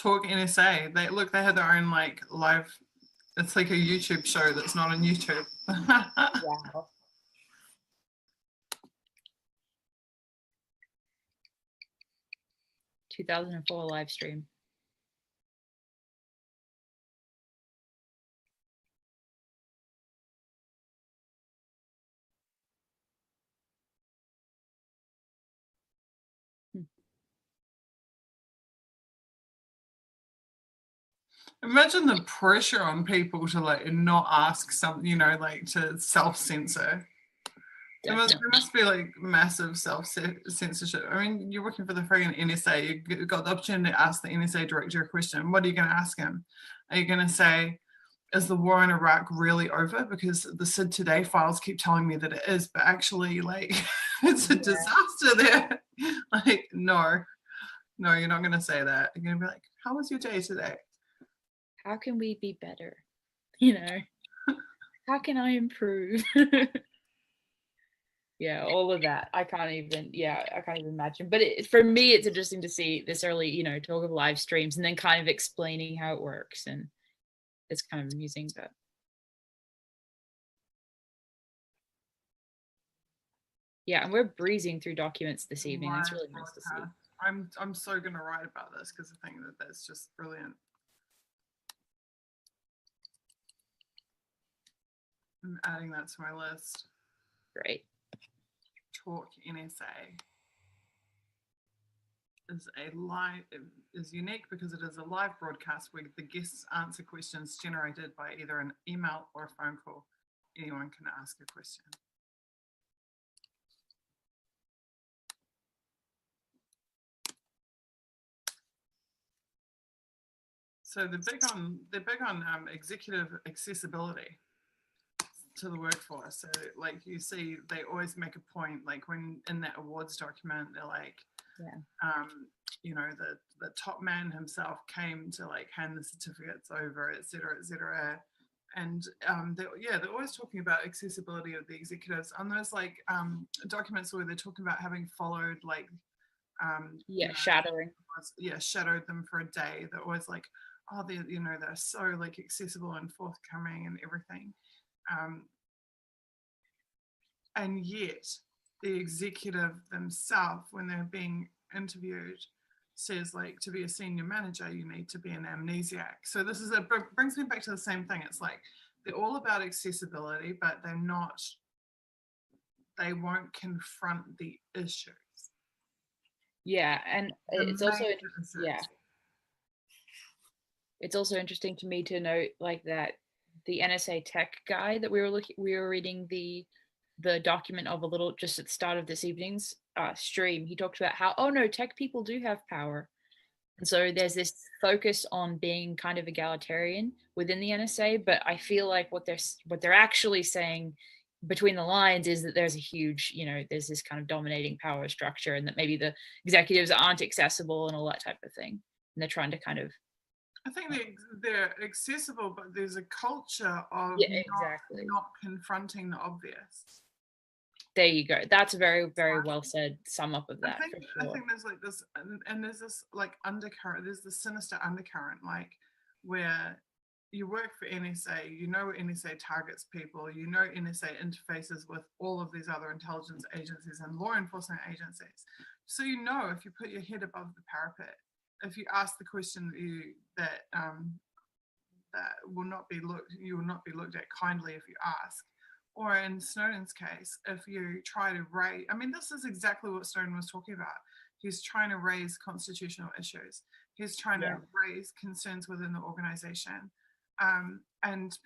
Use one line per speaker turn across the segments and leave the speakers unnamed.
TalkNSA. They had their own like live. It's like a YouTube show that's not on YouTube.
Wow. ...2004 live stream.
Imagine the pressure on people to like not ask something, you know, like to self-censor. There must be like massive self-censorship. I mean, you're working for the friggin' NSA. You got the opportunity to ask the NSA director a question. What are you going to ask him? Are you going to say, is the war in Iraq really over? Because the SIDToday files keep telling me that it is, but actually, like, it's a disaster there. Like, no, you're not going to say that. You're going to be like, how was your day today?
How can we be better? You know, how can I improve? Yeah, all of that. I can't even imagine. But for me, it's interesting to see this early, you know, talk of live streams and then kind of explaining how it works. And it's kind of amusing, but. Yeah, and we're breezing through documents this evening. It's really nice to see.
I'm so going to write about this because I think that that's just brilliant. I'm adding that to my list.
Great.
TalkNSA is unique because it is a live broadcast where the guests answer questions generated by either an email or a phone call. Anyone can ask a question. So they're big on executive accessibility to the workforce. So like you see, they always make a point, like when in that awards document, they're like, you know, the top man himself came to like hand the certificates over, et cetera, et cetera. And they're always talking about accessibility of the executives on those like documents where they're talking about having followed like shadowed them for a day. They're always like, oh, they're so like accessible and forthcoming and everything. And yet the executive themselves, when they're being interviewed, says like to be a senior manager, you need to be an amnesiac. So this is brings me back to the same thing. It's like they're all about accessibility, but they won't confront the issues.
Yeah, and it's also it's also interesting to me to note like that the NSA tech guy that we were reading the document of a little just at the start of this evening's stream. He talked about how, oh no, tech people do have power. And so there's this focus on being kind of egalitarian within the NSA, but I feel like what they're actually saying between the lines is that there's a huge, you know, there's this kind of dominating power structure and that maybe the executives aren't accessible and all that type of thing. And they're trying to kind of.
I think they're accessible, but there's a culture of not confronting the obvious.
There you go. That's a very, very well said sum up of that.
I think there's like this, and there's this like undercurrent, there's this sinister undercurrent, like where you work for NSA, you know NSA targets people, you know NSA interfaces with all of these other intelligence agencies and law enforcement agencies. So you know if you put your head above the parapet, if you ask the question that you will not be looked at kindly if you ask. Or in Snowden's case, if you try to raise, I mean, this is exactly what Snowden was talking about. He's trying to raise constitutional issues. He's trying to raise concerns within the organization. And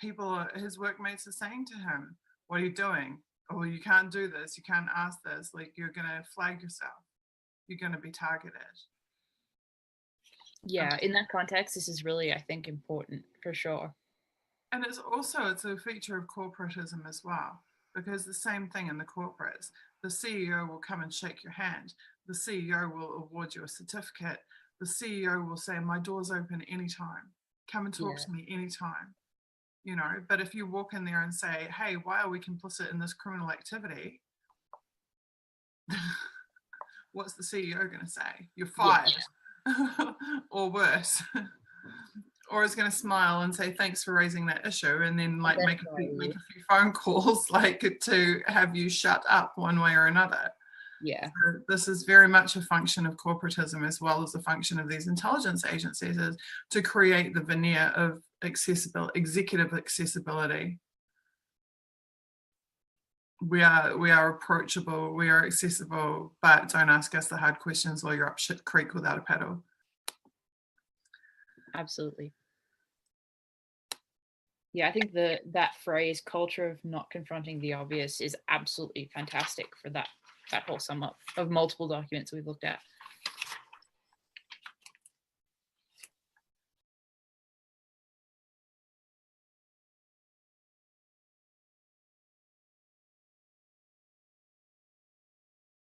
his workmates are saying to him, what are you doing? Oh, you can't do this. You can't ask this. Like, you're going to flag yourself. You're going to be targeted.
Yeah, in that context, this is really, I think, important for sure.
And it's a feature of corporatism as well, because the same thing in the corporates, the CEO will come and shake your hand. The CEO will award you a certificate. The CEO will say, my door's open anytime. Come and talk to me anytime. You know, but if you walk in there and say, hey, why are we complicit in this criminal activity? What's the CEO going to say? You're fired. or worse. Or is going to smile and say thanks for raising that issue, and then like make a few phone calls like to have you shut up one way or another.
Yeah.
So this is very much a function of corporatism as well as a function of these intelligence agencies, is to create the veneer of executive accessibility. We are approachable, we are accessible, but don't ask us the hard questions while you're up shit creek without a paddle.
Absolutely. Yeah, I think that phrase, culture of not confronting the obvious, is absolutely fantastic for that whole sum up of multiple documents we've looked at.